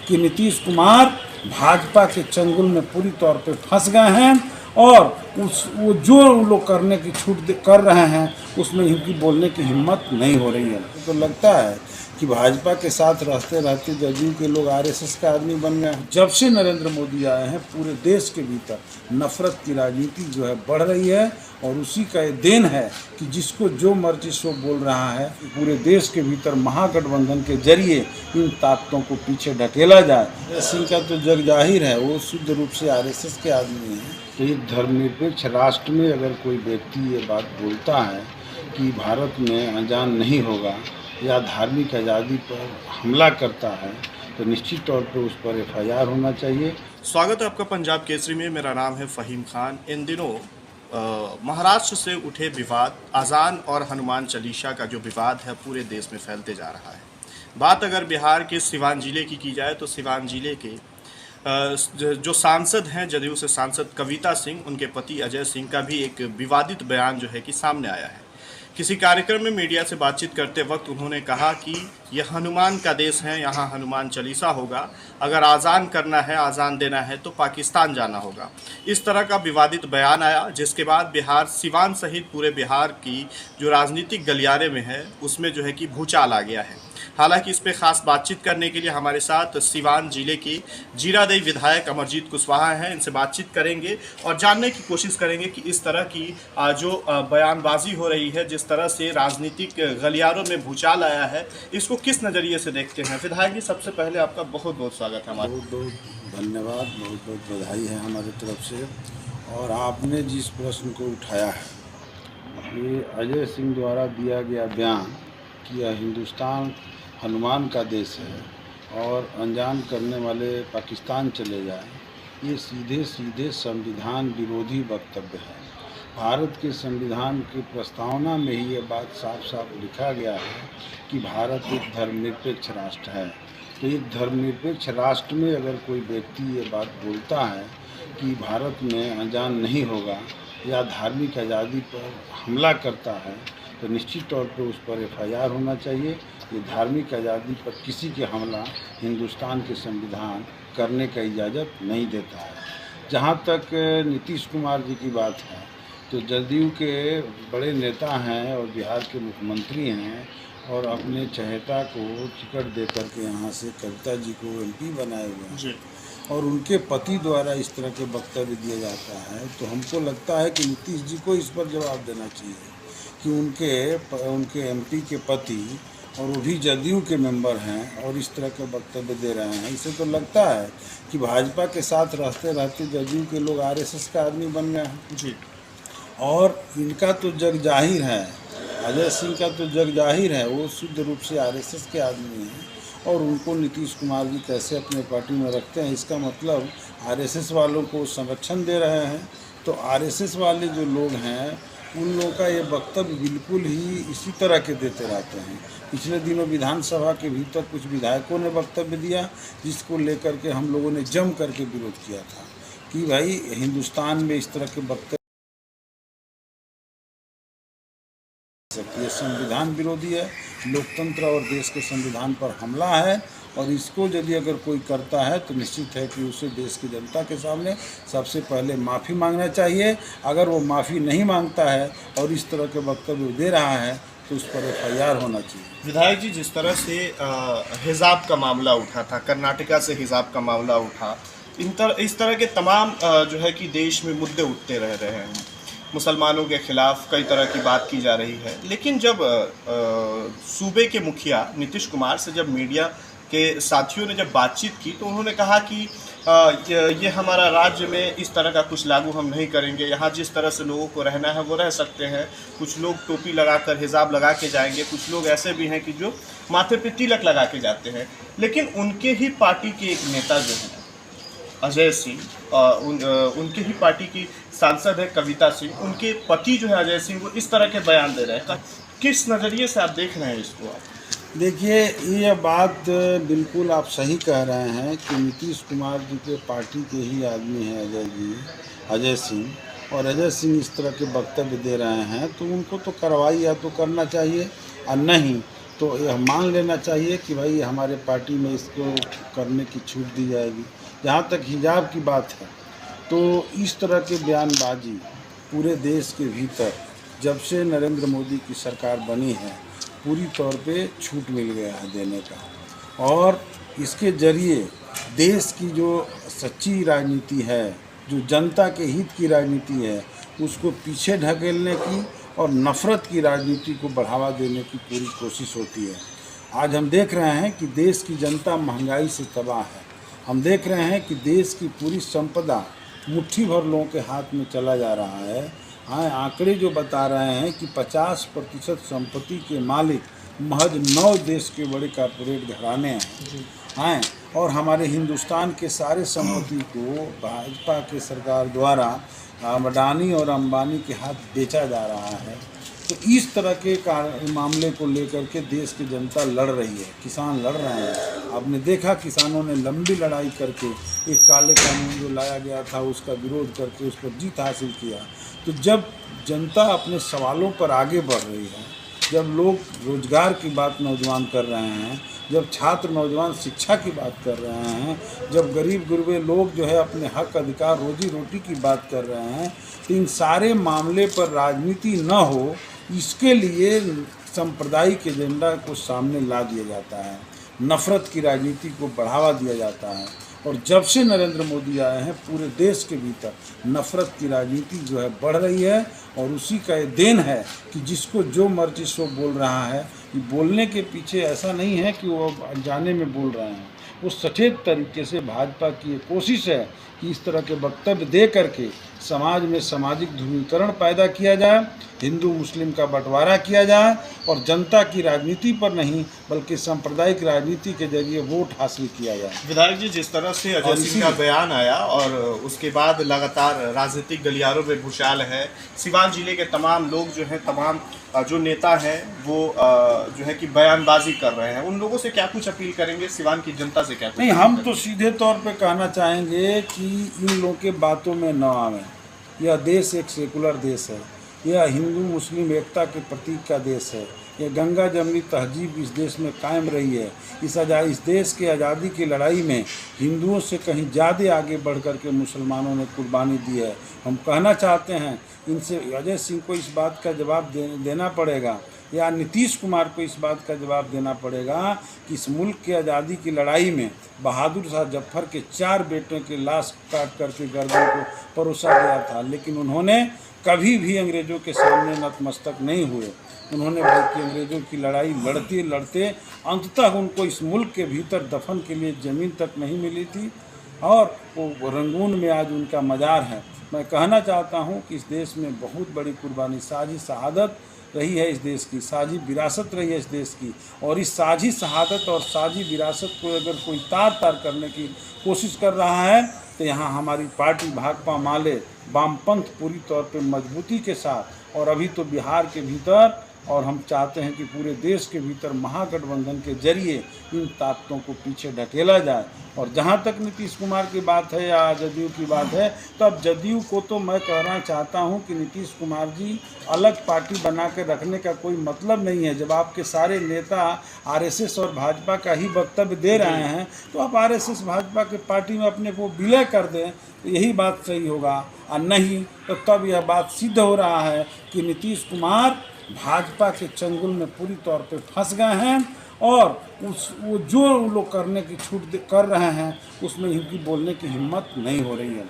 कि नीतीश कुमार भाजपा के चंगुल में पूरी तौर पे फंस गए हैं और वो जो लोग करने की कर रहे हैं उसमें इनकी बोलने की हिम्मत नहीं हो रही है। तो लगता है कि भाजपा के साथ रहते रहते जदयू के लोग आरएसएस का आदमी बन गए हैं। जब से नरेंद्र मोदी आए हैं पूरे देश के भीतर नफरत की राजनीति जो है बढ़ रही है और उसी का ये देन है कि जिसको जो मर्जी सो बोल रहा है। पूरे देश के भीतर महागठबंधन के जरिए इन ताकतों को पीछे ढकेला जाए। सिंह का तो जग जाहिर है, वो शुद्ध रूप से आरएसएस के आदमी हैं। तो एक धर्मनिरपेक्ष राष्ट्र में अगर कोई व्यक्ति ये बात बोलता है कि भारत में अनजान नहीं होगा या धार्मिक आज़ादी पर हमला करता है तो निश्चित तौर पर उस पर एफआईआर होना चाहिए। स्वागत है आपका पंजाब केसरी में। मेरा नाम है फ़हीम खान। इन दिनों महाराष्ट्र से उठे विवाद, अजान और हनुमान चालीसा का जो विवाद है पूरे देश में फैलते जा रहा है। बात अगर बिहार के सिवान जिले की जाए तो सिवान जिले के जो सांसद हैं, जदयू से सांसद कविता सिंह, उनके पति अजय सिंह का भी एक विवादित बयान जो है कि सामने आया है। किसी कार्यक्रम में मीडिया से बातचीत करते वक्त उन्होंने कहा कि यह हनुमान का देश है, यहाँ हनुमान चालीसा होगा, अगर आज़ान करना है, आज़ान देना है तो पाकिस्तान जाना होगा। इस तरह का विवादित बयान आया, जिसके बाद बिहार, सिवान सहित पूरे बिहार की जो राजनीतिक गलियारे में है उसमें जो है कि भूचाल आ गया है। हालांकि इस पर खास बातचीत करने के लिए हमारे साथ सिवान जिले के जीरादेई विधायक अमरजीत कुशवाहा हैं। इनसे बातचीत करेंगे और जानने की कोशिश करेंगे कि इस तरह की जो बयानबाजी हो रही है, जिस तरह से राजनीतिक गलियारों में भूचाल आया है, इसको किस नज़रिए से देखते हैं। विधायक जी, सबसे पहले आपका बहुत बहुत स्वागत है हमारे। बहुत बहुत धन्यवाद, बहुत बहुत बधाई है हमारी तरफ से। और आपने जिस प्रश्न को उठाया है, ये अजय सिंह द्वारा दिया गया बयान कि यह हिंदुस्तान हनुमान का देश है और अनजान करने वाले पाकिस्तान चले जाएं, ये सीधे सीधे संविधान विरोधी वक्तव्य है। भारत के संविधान की प्रस्तावना में ही ये बात साफ साफ लिखा गया है कि भारत एक धर्मनिरपेक्ष राष्ट्र है। तो एक धर्मनिरपेक्ष राष्ट्र में अगर कोई व्यक्ति ये बात बोलता है कि भारत में अनजान नहीं होगा या धार्मिक आज़ादी पर हमला करता है तो निश्चित तौर पर उस पर एफआईआर होना चाहिए। ये धार्मिक आज़ादी पर किसी के हमला हिंदुस्तान के संविधान करने का इजाज़त नहीं देता है। जहाँ तक नीतीश कुमार जी की बात है तो जदयू के बड़े नेता हैं और बिहार के मुख्यमंत्री हैं और अपने चहेता को टिकट दे करके यहाँ से कविता जी को एमपी बनाए हुए हैं और उनके पति द्वारा इस तरह के वक्तव्य दिया जाता है तो हमको लगता है कि नीतीश जी को इस पर जवाब देना चाहिए कि उनके एमपी के पति और वो भी जदयू के मेंबर हैं और इस तरह के वक्तव्य दे रहे हैं। इससे तो लगता है कि भाजपा के साथ रहते रहते जदयू के लोग आरएसएस का आदमी बन गए हैं जी। और इनका तो जग जाहिर है, अजय सिंह का तो जग जाहिर है, वो शुद्ध रूप से आरएसएस के आदमी हैं और उनको नीतीश कुमार जी कैसे अपने पार्टी में रखते हैं, इसका मतलब आरएसएस वालों को संरक्षण दे रहे हैं। तो आरएसएस वाले जो लोग हैं उन लोगों का ये वक्तव्य बिल्कुल ही इसी तरह के देते रहते हैं। पिछले दिनों विधानसभा के भीतर कुछ विधायकों ने वक्तव्य दिया जिसको लेकर के हम लोगों ने जम करके विरोध किया था कि भाई हिंदुस्तान में इस तरह के वक्तव्य, ये संविधान विरोधी है, लोकतंत्र और देश के संविधान पर हमला है और इसको यदि अगर कोई करता है तो निश्चित है कि उसे देश की जनता के सामने सबसे पहले माफ़ी मांगना चाहिए। अगर वो माफ़ी नहीं मांगता है और इस तरह के वक्तव्य दे रहा है तो उस पर एफआईआर होना चाहिए। विधायक जी, जिस तरह से हिजाब का मामला उठा था, कर्नाटका से हिजाब का मामला उठा, इस तरह के तमाम जो है कि देश में मुद्दे उठते रह रहे हैं। मुसलमानों के खिलाफ कई तरह की बात की जा रही है, लेकिन जब सूबे के मुखिया नीतीश कुमार से जब मीडिया के साथियों ने जब बातचीत की तो उन्होंने कहा कि ये हमारा राज्य में इस तरह का कुछ लागू हम नहीं करेंगे, यहाँ जिस तरह से लोगों को रहना है वो रह सकते हैं। कुछ लोग टोपी लगाकर हिजाब लगा के जाएंगे, कुछ लोग ऐसे भी हैं कि जो माथे पे तिलक लगा के जाते हैं। लेकिन उनके ही पार्टी के एक नेता जो हैं अजय सिंह, उनके ही पार्टी की सांसद है कविता सिंह, उनके पति जो है अजय सिंह, वो इस तरह के बयान दे रहे हैं। किस नज़रिए से आप देख रहे हैं इसको? आप देखिए, ये बात बिल्कुल आप सही कह रहे हैं कि नीतीश कुमार जी के पार्टी के ही आदमी हैं अजय सिंह, और अजय सिंह इस तरह के वक्तव्य दे रहे हैं तो उनको तो कार्रवाई या तो करना चाहिए और नहीं तो यह मान लेना चाहिए कि भाई हमारे पार्टी में इसको करने की छूट दी जाएगी। जहाँ तक हिजाब की बात है, तो इस तरह के बयानबाजी पूरे देश के भीतर जब से नरेंद्र मोदी की सरकार बनी है पूरी तौर पे छूट मिल गया है देने का, और इसके ज़रिए देश की जो सच्ची राजनीति है, जो जनता के हित की राजनीति है, उसको पीछे ढकेलने की और नफ़रत की राजनीति को बढ़ावा देने की पूरी कोशिश होती है। आज हम देख रहे हैं कि देश की जनता महंगाई से तबाह है। हम देख रहे हैं कि देश की पूरी संपदा मुट्ठी भर लोगों के हाथ में चला जा रहा है। हाँ, आंकड़े जो बता रहे हैं कि 50% संपत्ति के मालिक महज 9 देश के बड़े कॉर्पोरेट घराने हैं। हाँ, और हमारे हिंदुस्तान के सारे संपत्ति को भाजपा के सरकार द्वारा अडानी और अंबानी के हाथ बेचा जा रहा है। तो इस तरह के मामले को लेकर के देश की जनता लड़ रही है, किसान लड़ रहे हैं। आपने देखा किसानों ने लंबी लड़ाई करके एक काले कानून जो लाया गया था उसका विरोध करके उस पर जीत हासिल किया। तो जब जनता अपने सवालों पर आगे बढ़ रही है, जब लोग रोजगार की बात नौजवान कर रहे हैं, जब छात्र नौजवान शिक्षा की बात कर रहे हैं, जब गरीब गुरबे लोग जो है अपने हक अधिकार रोजी रोटी की बात कर रहे हैं, तो इन सारे मामले पर राजनीति न हो इसके लिए सांप्रदायिक एजेंडा को सामने ला दिया जाता है, नफ़रत की राजनीति को बढ़ावा दिया जाता है। और जब से नरेंद्र मोदी आए हैं पूरे देश के भीतर नफ़रत की राजनीति जो है बढ़ रही है, और उसी का ये देन है कि जिसको जो मर्जी सो बोल रहा है। ये बोलने के पीछे ऐसा नहीं है कि वो अनजाने में बोल रहे हैं, वो सचेत तरीके से भाजपा की ये कोशिश है कि इस तरह के वक्तव्य दे करके समाज में सामाजिक ध्रुवीकरण पैदा किया जाए, हिंदू मुस्लिम का बंटवारा किया जाए, और जनता की राजनीति पर नहीं बल्कि सांप्रदायिक राजनीति के जरिए वोट हासिल किया जाए। विधायक जी, जिस तरह से अजय सिंह का बयान आया और उसके बाद लगातार राजनीतिक गलियारों में भूचाल है, सिवान जिले के तमाम लोग जो हैं, तमाम जो नेता हैं वो जो है कि बयानबाजी कर रहे हैं, उन लोगों से क्या कुछ अपील करेंगे, सिवान की जनता से क्या कुछ? नहीं, हम तो सीधे तौर पे कहना चाहेंगे कि इन लोगों के बातों में न आवे। यह देश एक सेकुलर देश है, यह हिंदू मुस्लिम एकता के प्रतीक का देश है, यह गंगा जमनी तहजीब इस देश में कायम रही है। इस देश के आज़ादी की लड़ाई में हिंदुओं से कहीं ज़्यादा आगे बढ़ कर के मुसलमानों ने कुर्बानी दी है। हम कहना चाहते हैं इनसे, अजय सिंह को इस बात का जवाब देना पड़ेगा, या नीतीश कुमार को इस बात का जवाब देना पड़ेगा कि इस मुल्क की आज़ादी की लड़ाई में बहादुर शाह जफर के 4 बेटों की लाश काट करके गर्दन को परोसा गया था, लेकिन उन्होंने कभी भी अंग्रेज़ों के सामने नतमस्तक नहीं हुए। उन्होंने बल्कि अंग्रेज़ों की लड़ाई लड़ते लड़ते अंततः उनको इस मुल्क के भीतर दफन के लिए ज़मीन तक नहीं मिली थी, और वो रंगून में आज उनका मज़ार है। मैं कहना चाहता हूँ कि इस देश में बहुत बड़ी कुर्बानी, साजी शहादत रही है इस देश की, साजी विरासत रही है इस देश की, और इस साजी शहादत और साजी विरासत को अगर कोई तार करने की कोशिश कर रहा है तो यहाँ हमारी पार्टी भाकपा माले वामपंथ पूरी तौर पे मजबूती के साथ, और अभी तो बिहार के भीतर, और हम चाहते हैं कि पूरे देश के भीतर महागठबंधन के जरिए इन ताकतों को पीछे ढकेला जाए। और जहाँ तक नीतीश कुमार की बात है या जदयू की बात है, तो अब जदयू को तो मैं कहना चाहता हूँ कि नीतीश कुमार जी अलग पार्टी बना के रखने का कोई मतलब नहीं है। जब आपके सारे नेता आरएसएस और भाजपा का ही वक्तव्य दे रहे हैं तो आप आरएसएस भाजपा के पार्टी में अपने को विलय कर दें, तो यही बात सही होगा। और नहीं तो तब यह बात सिद्ध हो रहा है कि नीतीश कुमार भाजपा के चंगुल में पूरी तौर पे फंस गए हैं, और वो जो लोग करने की छूट कर रहे हैं उसमें इनकी बोलने की हिम्मत नहीं हो रही है।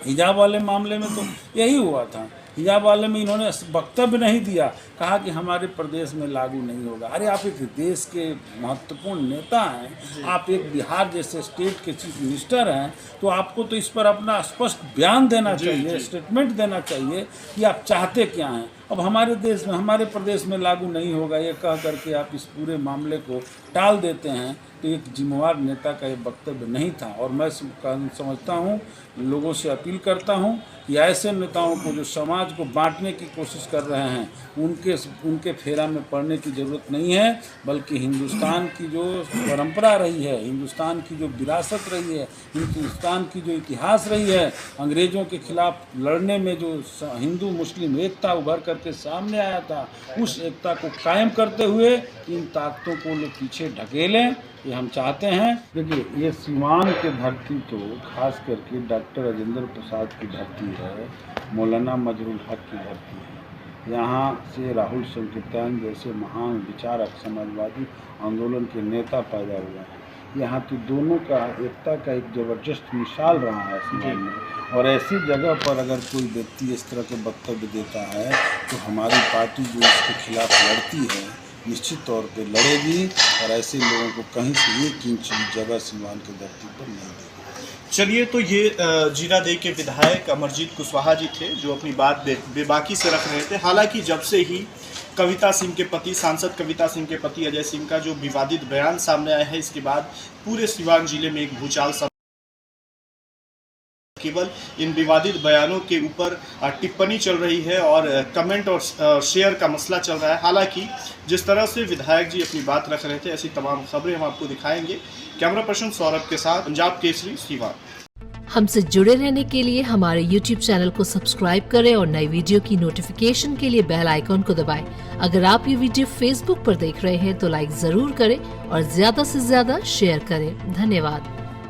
हिजाब वाले मामले में तो यही हुआ था। हिजाब वाले में इन्होंने वक्तव्य नहीं दिया, कहा कि हमारे प्रदेश में लागू नहीं होगा। अरे आप एक देश के महत्वपूर्ण नेता हैं, आप एक बिहार जैसे स्टेट के चीफ मिनिस्टर हैं, तो आपको तो इस पर अपना स्पष्ट बयान देना चाहिए, स्टेटमेंट देना चाहिए कि आप चाहते क्या हैं। अब हमारे देश में, हमारे प्रदेश में लागू नहीं होगा ये कह करके आप इस पूरे मामले को टाल देते हैं, तो एक जिम्मेवार नेता का ये वक्तव्य नहीं था। और मैं समझता हूँ, लोगों से अपील करता हूँ कि ऐसे नेताओं को जो समाज को बांटने की कोशिश कर रहे हैं उनके फेरा में पड़ने की ज़रूरत नहीं है, बल्कि हिंदुस्तान की जो परंपरा रही है, हिंदुस्तान की जो विरासत रही है, हिंदुस्तान की जो इतिहास रही है, अंग्रेज़ों के खिलाफ लड़ने में जो हिंदू मुस्लिम एकता उभर कर करके सामने आया था, उस एकता को कायम करते हुए इन ताकतों को लोग पीछे ढकेलें, ये हम चाहते हैं। देखिए, ये सीवान की धरती तो खास करके डॉक्टर राजेंद्र प्रसाद की धरती है, मौलाना मजरुल हक की धरती है। यहाँ से राहुल संकीर्तन जैसे महान विचारक, समाजवादी आंदोलन के नेता पैदा हुए हैं। यहाँ तो दोनों का एकता का एक ज़बरदस्त मिसाल रहा है समाज में, और ऐसी जगह पर अगर कोई व्यक्ति इस तरह के वक्तव्य देता है तो हमारी पार्टी जो इसके खिलाफ लड़ती है, निश्चित तौर पे लड़ेगी, और ऐसे लोगों को कहीं से 1 इंच जगह सीवान की धरती पर नहीं देगी। चलिए, तो ये जीरादेई के विधायक अमरजीत कुशवाहा जी थे जो अपनी बात बेबाकी से रख रहे थे। हालांकि जब से ही कविता सिंह के पति, सांसद कविता सिंह के पति अजय सिंह का जो विवादित बयान सामने आया है, इसके बाद पूरे सीवान जिले में एक भूचाल सा केवल इन विवादित बयानों के ऊपर टिप्पणी चल रही है और कमेंट और शेयर का मसला चल रहा है। हालांकि जिस तरह से विधायक जी अपनी बात रख रहे थे, ऐसी तमाम खबरें हम आपको दिखाएंगे। कैमरा पर्सन सौरभ के साथ पंजाब केसरी, सीवान। हमसे जुड़े रहने के लिए हमारे YouTube चैनल को सब्सक्राइब करें और नई वीडियो की नोटिफिकेशन के लिए बेल आइकॉन को दबाएं। अगर आप ये वीडियो Facebook पर देख रहे हैं तो लाइक जरूर करें और ज्यादा से ज्यादा शेयर करें। धन्यवाद।